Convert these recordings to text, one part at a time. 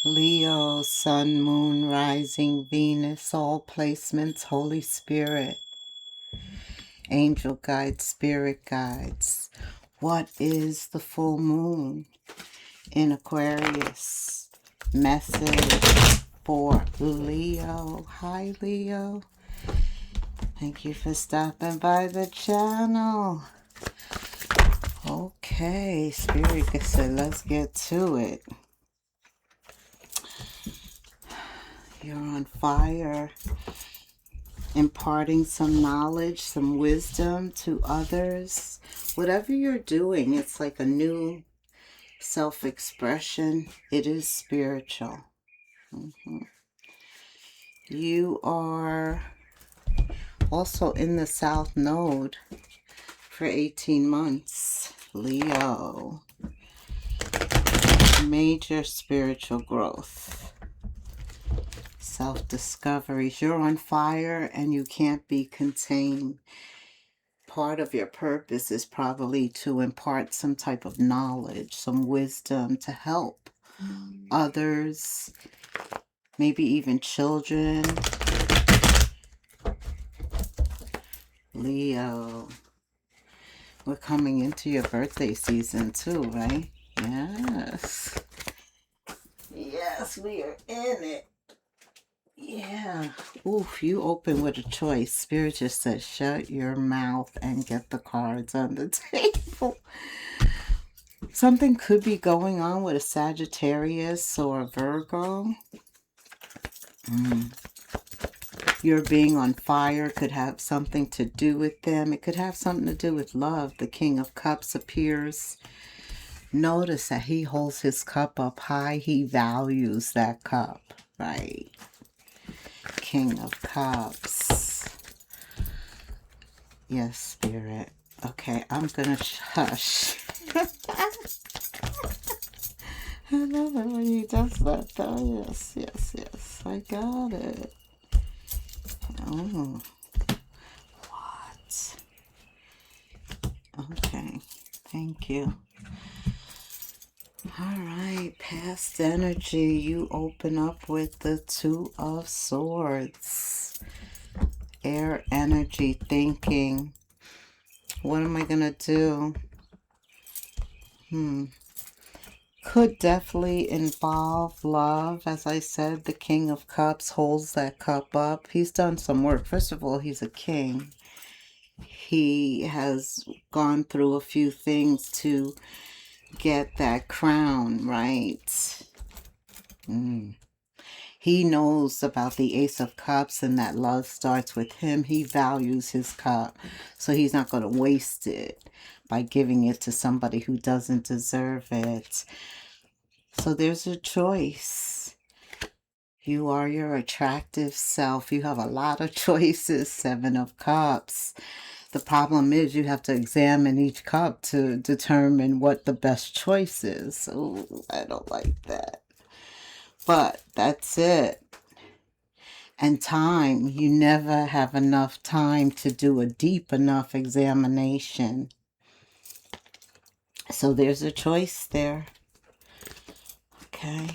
Leo, Sun, Moon, Rising, Venus, all placements, Holy Spirit, Angel Guides, Spirit Guides. What is the full moon in Aquarius? Message for Leo. Hi, Leo. Thank you for stopping by the channel. Okay, Spirit said, let's get to it. You're on fire, imparting some knowledge, some wisdom to others. Whatever you're doing, it's like a new self-expression. It is spiritual. You are also in the South Node for 18 months, Leo. Major spiritual growth. Self-discoveries. You're on fire and you can't be contained. Part of your purpose is probably to impart some type of knowledge, some wisdom to help others, maybe even children. Leo, we're coming into your birthday season too, right? Yes. Yes, we are in it. Yeah. Oof, you open with a choice. Spirit just said, shut your mouth and get the cards on the table. Something could be going on with a Sagittarius or a Virgo. Your being on fire could have something to do with them. It could have something to do with love. The King of Cups appears. Notice that he holds his cup up high. He values that cup, right? King of Cups. Yes, Spirit. Okay, I'm going to hush. I love it when he does that, though. Yes, yes, yes. I got it. Oh. What? Okay. Thank you. All right. Past energy. You open up with the Two of Swords. Air energy, thinking. What am I going to do? Could definitely involve love. As I said, the King of Cups holds that cup up. He's done some work. First of all, he's a king. He has gone through a few things to get that crown, right? He knows about the Ace of Cups and that love starts with him. He values his cup, so he's not going to waste it by giving it to somebody who doesn't deserve it. So there's a choice. You are your attractive self. You have a lot of choices, Seven of Cups. The problem is you have to examine each cup to determine what the best choice is. Oh, I don't like that. But that's it. And time, you never have enough time to do a deep enough examination. So there's a choice there. Okay.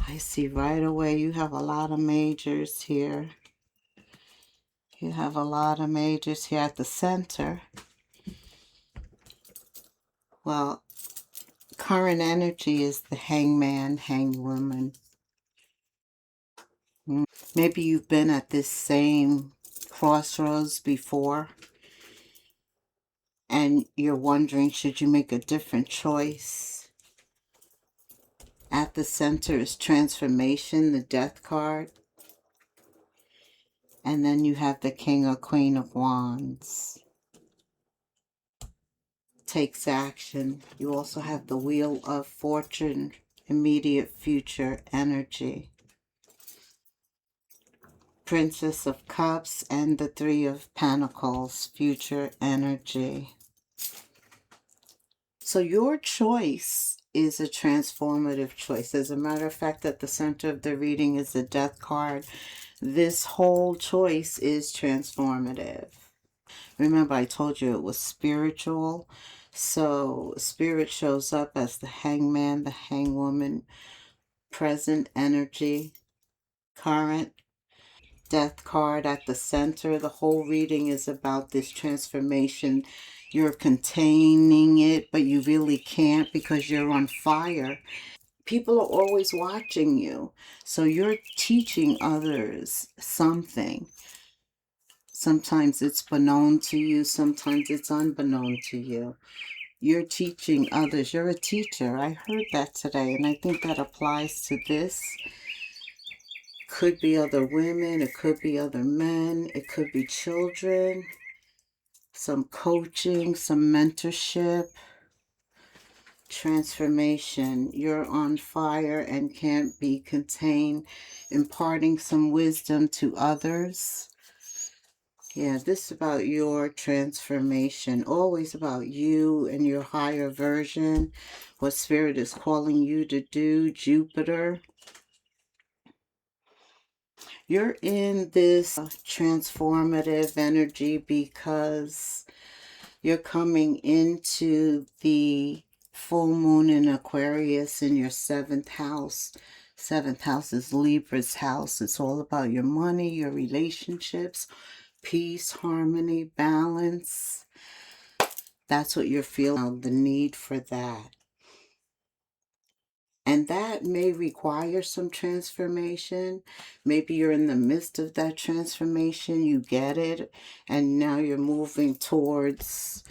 I see right away you have a lot of majors here. You have a lot of majors here at the center. Well, current energy is the hangman, hangwoman. Maybe you've been at this same crossroads before and you're wondering, should you make a different choice? At the center is transformation, the death card. And then you have the King or Queen of Wands. Takes action. You also have the Wheel of Fortune, immediate future energy. Princess of Cups and the Three of Pentacles, future energy. So your choice is a transformative choice. As a matter of fact, at the center of the reading is the Death card. This whole choice is transformative. Remember, I told you it was spiritual. So Spirit shows up as the hangman, the hangwoman, present energy, current, death card at the center. The whole reading is about this transformation. You're containing it, but you really can't because you're on fire. People are always watching you. So you're teaching others something. Sometimes it's beknown to you, sometimes it's unbeknown to you. You're teaching others. You're a teacher. I heard that today, and I think that applies to this. Could be other women, it could be other men, it could be children, some coaching, some mentorship, transformation. You're on fire and can't be contained, imparting some wisdom to others. Yeah, this is about your transformation, always about you and your higher version, what Spirit is calling you to do, Jupiter. You're in this transformative energy because you're coming into the full moon in Aquarius in your seventh house. Seventh house is Libra's house. It's all about your money, your relationships, peace, harmony, balance. That's what you're feeling, the need for that. And that may require some transformation. Maybe you're in the midst of that transformation, you get it, and now you're moving towards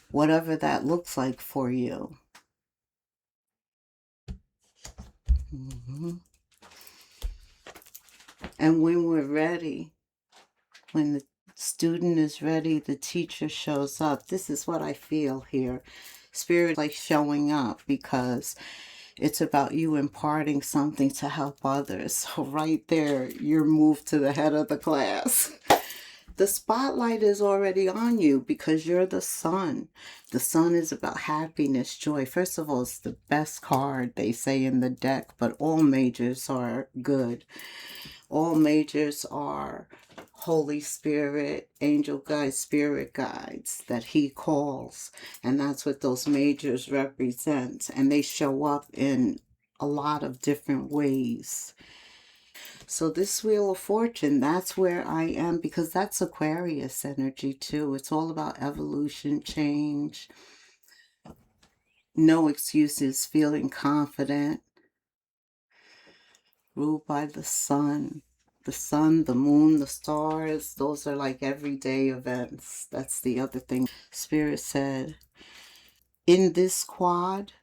whatever that looks like for you. And when we're ready, when the student is ready, the teacher shows up. This is what I feel here. Spirit like showing up because it's about you imparting something to help others. So right there, you're moved to the head of the class. The spotlight is already on you because you're the sun. The sun is about happiness, joy. First of all, it's the best card, they say, in the deck, but all majors are good. All majors are Holy Spirit, angel guides, spirit guides that he calls. And that's what those majors represent. And they show up in a lot of different ways. So this Wheel of Fortune, that's where I am because that's Aquarius energy too. It's all about evolution, change, no excuses, feeling confident, ruled by the sun. The sun, the moon, the stars, those are like everyday events. That's the other thing. Spirit said, in this quad,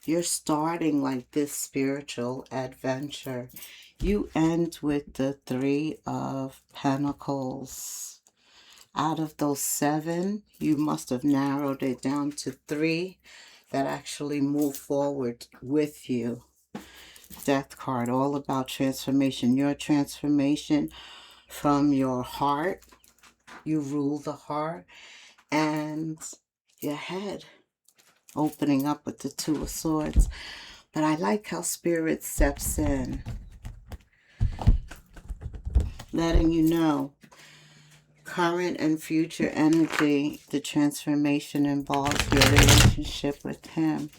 you're starting like this spiritual adventure. You end with the Three of Pentacles. Out of those 7, you must have narrowed it down to 3 that actually move forward with you. Death card, all about transformation. Your transformation from your heart, you rule the heart, and your head, opening up with the Two of Swords. But I like how Spirit steps in, letting you know current and future energy, the transformation involves your relationship with him.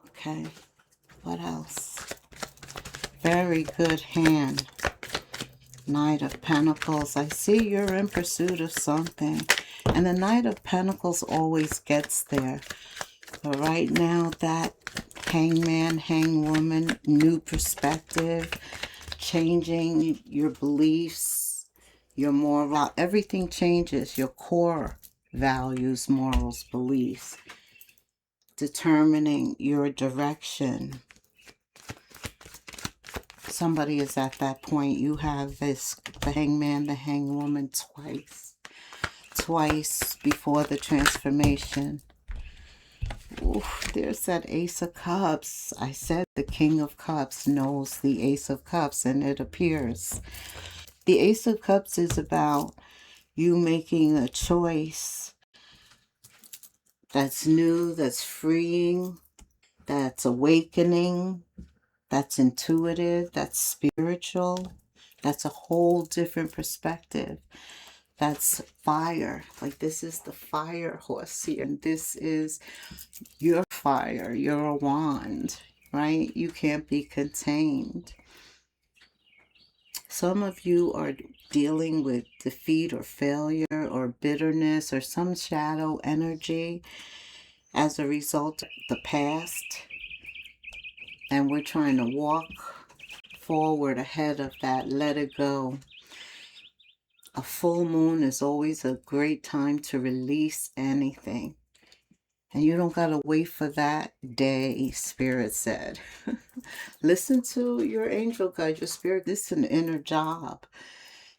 Okay, what else? Very good hand. Knight of Pentacles. I see you're in pursuit of something. And the Knight of Pentacles always gets there. But right now, that hangman, hangwoman, new perspective, changing your beliefs, your moral, everything changes. Your core values, morals, beliefs, determining your direction. Somebody is at that point. You have this, the hangman, the hangwoman twice before the transformation. Oof, there's that Ace of Cups. I said the King of Cups knows the Ace of Cups, and it appears. The Ace of Cups is about you making a choice that's new, that's freeing, that's awakening, that's intuitive, that's spiritual. That's a whole different perspective. That's fire. Like this is the fire horse here. And this is your fire, your wand, right? You can't be contained. Some of you are dealing with defeat or failure or bitterness or some shadow energy as a result of the past. And we're trying to walk forward ahead of that. Let it go. A full moon is always a great time to release anything. And you don't got to wait for that day, Spirit said. Listen to your angel guide, your spirit. This is an inner job.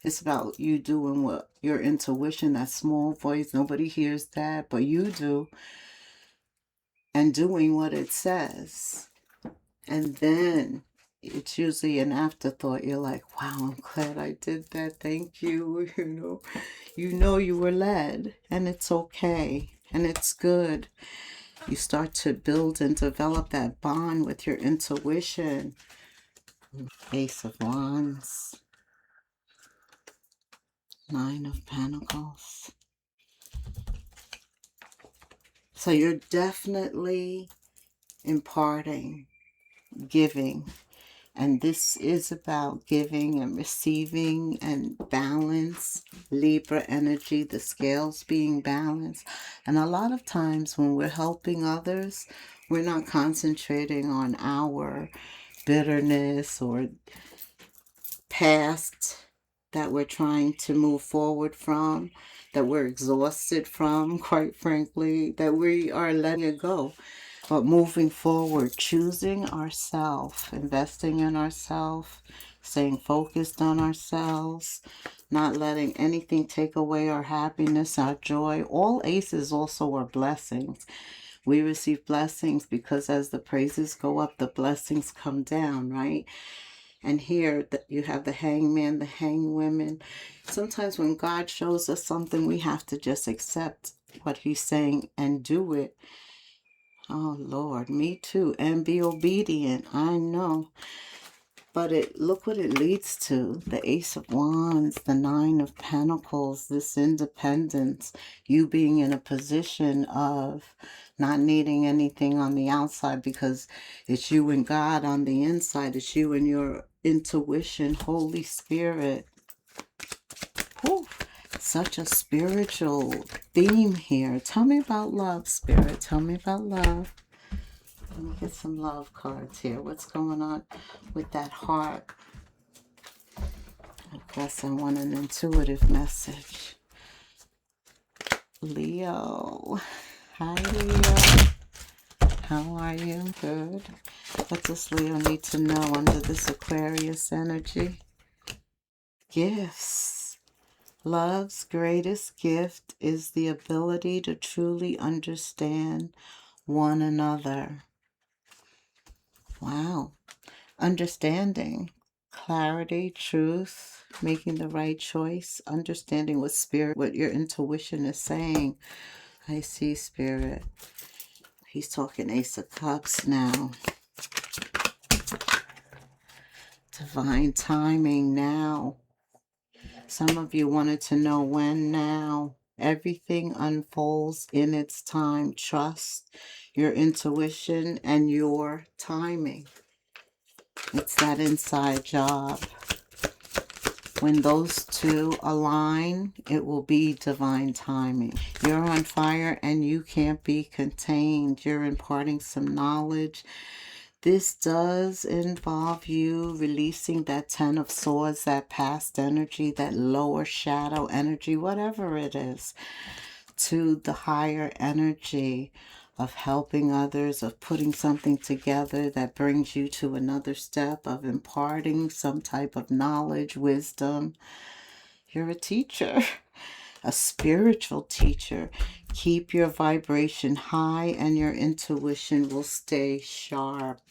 It's about you doing what your intuition, that small voice, nobody hears that, but you do, and doing what it says. And then it's usually an afterthought. You're like, wow, I'm glad I did that. Thank you. You know you were led, and it's okay, and it's good. You start to build and develop that bond with your intuition. Ace of Wands, Nine of Pentacles. So you're definitely imparting, giving. And this is about giving and receiving and balance. Libra energy, the scales being balanced. And a lot of times when we're helping others, we're not concentrating on our bitterness or past that we're trying to move forward from, that we're exhausted from, quite frankly, that we are letting it go. But moving forward, choosing ourselves, investing in ourselves, staying focused on ourselves, not letting anything take away our happiness, our joy. All aces also are blessings. We receive blessings because as the praises go up, the blessings come down, right? And here you have the hangman, the hangwomen. Sometimes when God shows us something, we have to just accept what he's saying and do it. Oh, Lord, me too. And be obedient. I know. But look what it leads to. The Ace of Wands, the Nine of Pentacles, this independence. You being in a position of not needing anything on the outside because it's you and God on the inside. It's you and your intuition, Holy Spirit. Whew. Such a spiritual theme here. Tell me about love, Spirit. Tell me about love. Let me get some love cards here. What's going on with that heart? I guess I want an intuitive message. Leo. Hi, Leo. How are you? Good. What does Leo need to know under this Aquarius energy? Gifts. Love's greatest gift is the ability to truly understand one another. Wow. Understanding, clarity, truth, making the right choice, understanding what spirit, what your intuition is saying. I see, Spirit. He's talking Ace of Cups now. Divine timing now. Some of you wanted to know when now. Everything unfolds in its time. Trust your intuition and your timing. It's that inside job. When those two align, it will be divine timing. You're on fire and you can't be contained. You're imparting some knowledge. This does involve you releasing that Ten of Swords, that past energy, that lower shadow energy, whatever it is, to the higher energy of helping others, of putting something together that brings you to another step, of imparting some type of knowledge, wisdom. You're a teacher, a spiritual teacher. Keep your vibration high and your intuition will stay sharp.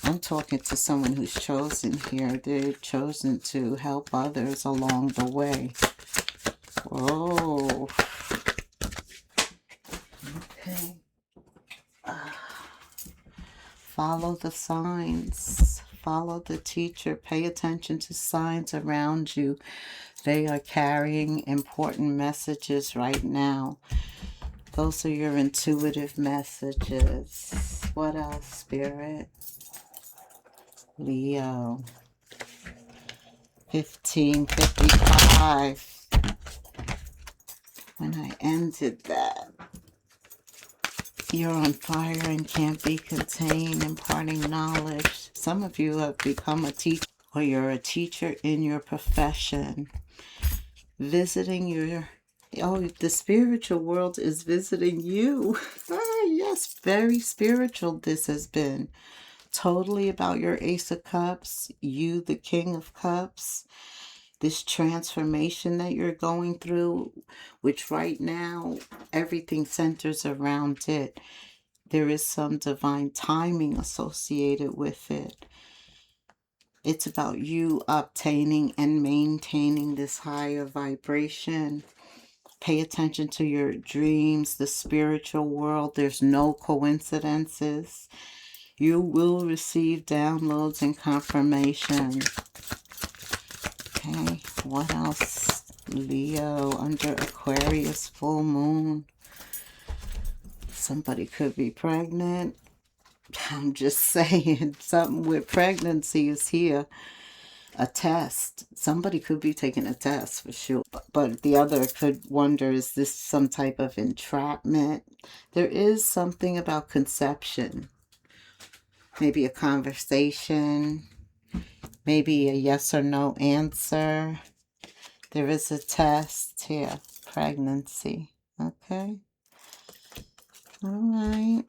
I'm talking to someone who's chosen here. They're chosen to help others along the way. Whoa. Okay. Follow the signs. Follow the teacher. Pay attention to signs around you. They are carrying important messages right now. Those are your intuitive messages. What else, Spirit? Leo. 1555. When I ended that. You're on fire and can't be contained, imparting knowledge. Some of you have become a teacher, or you're a teacher in your profession. Visiting your, the spiritual world is visiting you. Yes, very spiritual this has been. Totally about your Ace of Cups, you the King of Cups. This transformation that you're going through, which right now everything centers around it. There is some divine timing associated with it. It's about you obtaining and maintaining this higher vibration. Pay attention to your dreams, the spiritual world. There's no coincidences. You will receive downloads and confirmation. Okay, what else? Leo under Aquarius full moon. Somebody could be pregnant. I'm just saying, something with pregnancy is here. A test. Somebody could be taking a test for sure. But the other could wonder, is this some type of entrapment? There is something about conception. Maybe a conversation. Maybe a yes or no answer. There is a test here. Pregnancy. Okay. All right.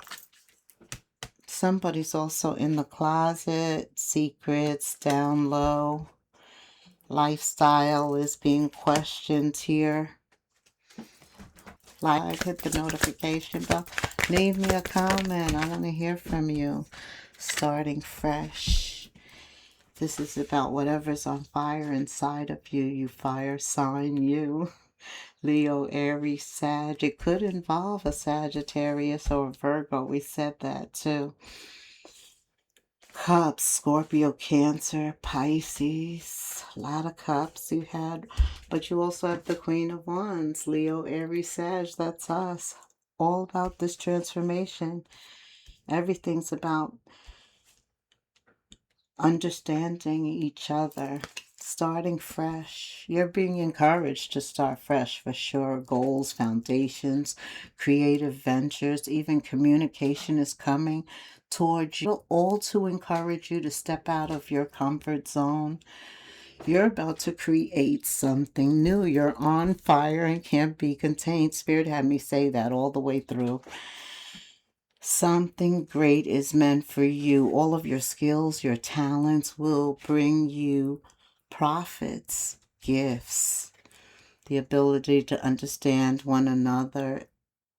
Somebody's also in the closet. Secrets down low. Lifestyle is being questioned here. Like, hit the notification bell. Leave me a comment. I want to hear from you. Starting fresh. This is about whatever's on fire inside of you. You fire sign you. Leo, Aries, Sag. It could involve a Sagittarius or a Virgo. We said that too. Cups, Scorpio, Cancer, Pisces. A lot of cups you had. But you also have the Queen of Wands. Leo, Aries, Sag. That's us. All about this transformation. Everything's about understanding each other. Starting fresh. You're being encouraged to start fresh for sure. Goals, foundations, creative ventures, even communication is coming towards you. All to encourage you to step out of your comfort zone. You're about to create something new. You're on fire and can't be contained. Spirit had me say that all the way through. Something great is meant for you. All of your skills, your talents will bring you profits, gifts, the ability to understand one another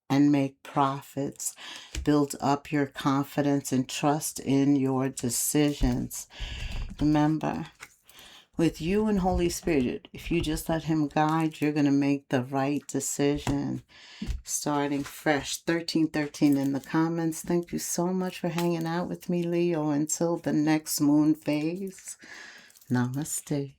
and make profits. Build up your confidence and trust in your decisions. Remember, with you and Holy Spirit, if you just let Him guide, you're going to make the right decision. Starting fresh. 1313 in the comments. Thank you so much for hanging out with me, Leo. Until the next moon phase. Namaste.